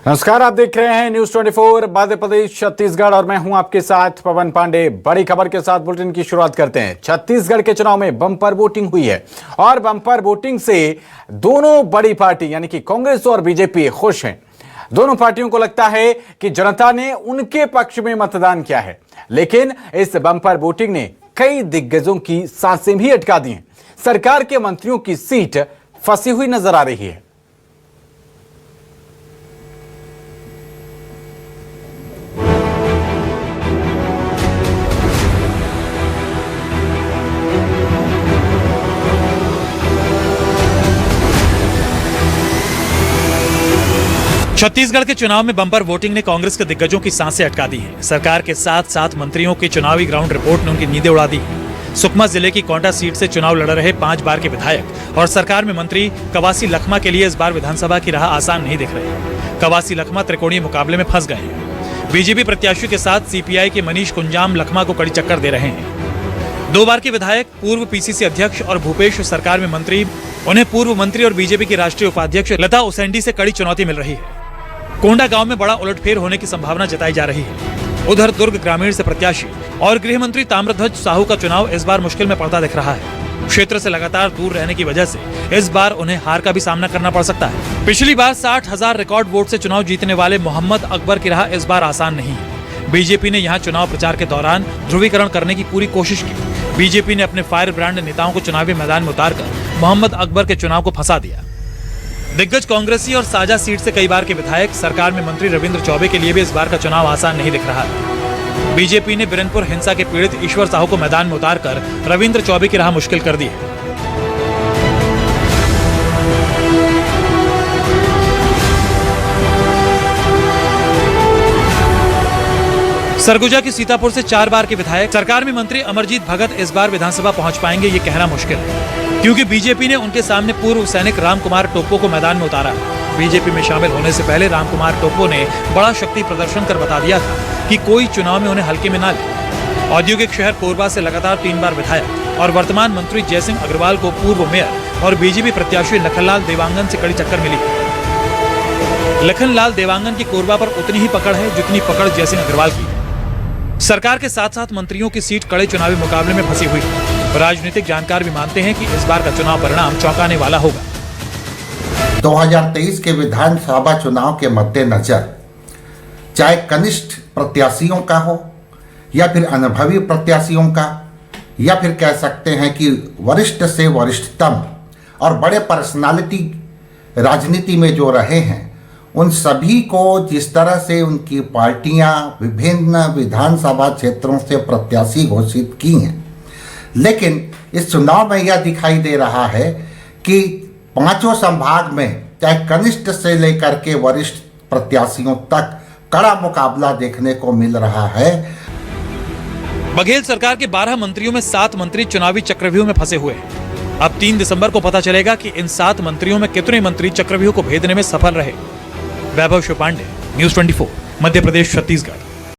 नमस्कार, आप देख रहे हैं न्यूज 24 मध्य प्रदेश छत्तीसगढ़ और मैं हूं आपके साथ पवन पांडे। बड़ी खबर के साथ बुलेटिन की शुरुआत करते हैं। छत्तीसगढ़ के चुनाव में बम्पर वोटिंग हुई है और बम्पर वोटिंग से दोनों बड़ी पार्टी यानी कि कांग्रेस और बीजेपी खुश हैं। दोनों पार्टियों को लगता है कि जनता ने उनके पक्ष में मतदान किया है, लेकिन इस बम्पर वोटिंग ने कई दिग्गजों की सांसें भी अटका दी हैं। सरकार के मंत्रियों की सीट फंसी हुई नजर आ रही है। छत्तीसगढ़ के चुनाव में बम्पर वोटिंग ने कांग्रेस के दिग्गजों की सांसें अटका दी हैं। सरकार के साथ साथ मंत्रियों की चुनावी ग्राउंड रिपोर्ट ने उनकी नींदें उड़ा दी। सुकमा जिले की कोंटा सीट से चुनाव लड़ रहे 5 बार के विधायक और सरकार में मंत्री कवासी लखमा के लिए इस बार विधानसभा की राह आसान नहीं दिख रही। कवासी लखमा त्रिकोणीय मुकाबले में फंस गए हैं। बीजेपी प्रत्याशियों के साथ सीपीआई के मनीष कुंजाम लखमा को कड़ी चक्कर दे रहे हैं। 2 बार के विधायक, पूर्व पीसीसी अध्यक्ष और भूपेश सरकार में मंत्री, उन्हें पूर्व मंत्री और बीजेपी की राष्ट्रीय उपाध्यक्ष लता उसेंडी से कड़ी चुनौती मिल रही है। कोंडा गांव में बड़ा उलटफेर होने की संभावना जताई जा रही है। उधर दुर्ग ग्रामीण से प्रत्याशी और गृह मंत्री ताम्रध्वज साहू का चुनाव इस बार मुश्किल में पड़ता दिख रहा है। क्षेत्र से लगातार दूर रहने की वजह से इस बार उन्हें हार का भी सामना करना पड़ सकता है। पिछली बार 60,000 रिकॉर्ड वोट से चुनाव जीतने वाले मोहम्मद अकबर की राह इस बार आसान नहीं है। बीजेपी ने यहाँ चुनाव प्रचार के दौरान ध्रुवीकरण करने की पूरी कोशिश की। बीजेपी ने अपने फायर ब्रांड नेताओं को चुनावी मैदान में उतारकर मोहम्मद अकबर के चुनाव को फंसा दिया। दिग्गज कांग्रेसी और साजा सीट से कई बार के विधायक, सरकार में मंत्री रविंद्र चौबे के लिए भी इस बार का चुनाव आसान नहीं दिख रहा है। बीजेपी ने बिरनपुर हिंसा के पीड़ित ईश्वर साहू को मैदान में उतारकर रविंद्र चौबे की राह मुश्किल कर दी है। सरगुजा की सीतापुर से 4 बार के विधायक, सरकार में मंत्री अमरजीत भगत इस बार विधानसभा पहुंच पाएंगे ये कहना मुश्किल है, क्योंकि बीजेपी ने उनके सामने पूर्व सैनिक रामकुमार टोप्पो को मैदान में उतारा। बीजेपी में शामिल होने से पहले रामकुमार टोप्पो ने बड़ा शक्ति प्रदर्शन कर बता दिया था कि कोई चुनाव में उन्हें हल्के में ना ले। औद्योगिक शहर कोरबा से लगातार 3 बार विधायक और वर्तमान मंत्री जयसिंह अग्रवाल को पूर्व मेयर और बीजेपी प्रत्याशी लखनलाल देवांगन से कड़ी चक्कर मिली। लखनलाल देवांगन की कोरबा पर उतनी ही पकड़ है जितनी पकड़ जयसिंह अग्रवाल की। सरकार के साथ साथ मंत्रियों की सीट कड़े चुनावी मुकाबले में फंसी हुई है। राजनीतिक जानकार भी मानते हैं कि इस बार का चुनाव परिणाम चौंकाने वाला होगा। 2023 के विधानसभा चुनाव के मद्देनजर चाहे कनिष्ठ प्रत्याशियों का हो या फिर अनुभवी प्रत्याशियों का, या फिर कह सकते हैं कि वरिष्ठ से वरिष्ठतम और बड़े पर्सनालिटी राजनीति में जो रहे हैं, उन सभी को जिस तरह से उनकी पार्टियां विभिन्न विधानसभा क्षेत्रों से प्रत्याशी घोषित की हैं, लेकिन इस चुनाव में यह दिखाई दे रहा है कि 5 संभाग में चाहे कनिष्ठ से लेकर के वरिष्ठ प्रत्याशियों तक कड़ा मुकाबला देखने को मिल रहा है। बघेल सरकार के 12 मंत्रियों में 7 मंत्री चुनावी चक्रव्यूह में फंसे हुए हैं। अब 3 दिसंबर को पता चलेगा कि इन 7 मंत्रियों में कितने मंत्री चक्रव्यूह को भेदने में सफल रहे। वैभव शिव पांडे, न्यूज 24, मध्य प्रदेश, छत्तीसगढ़।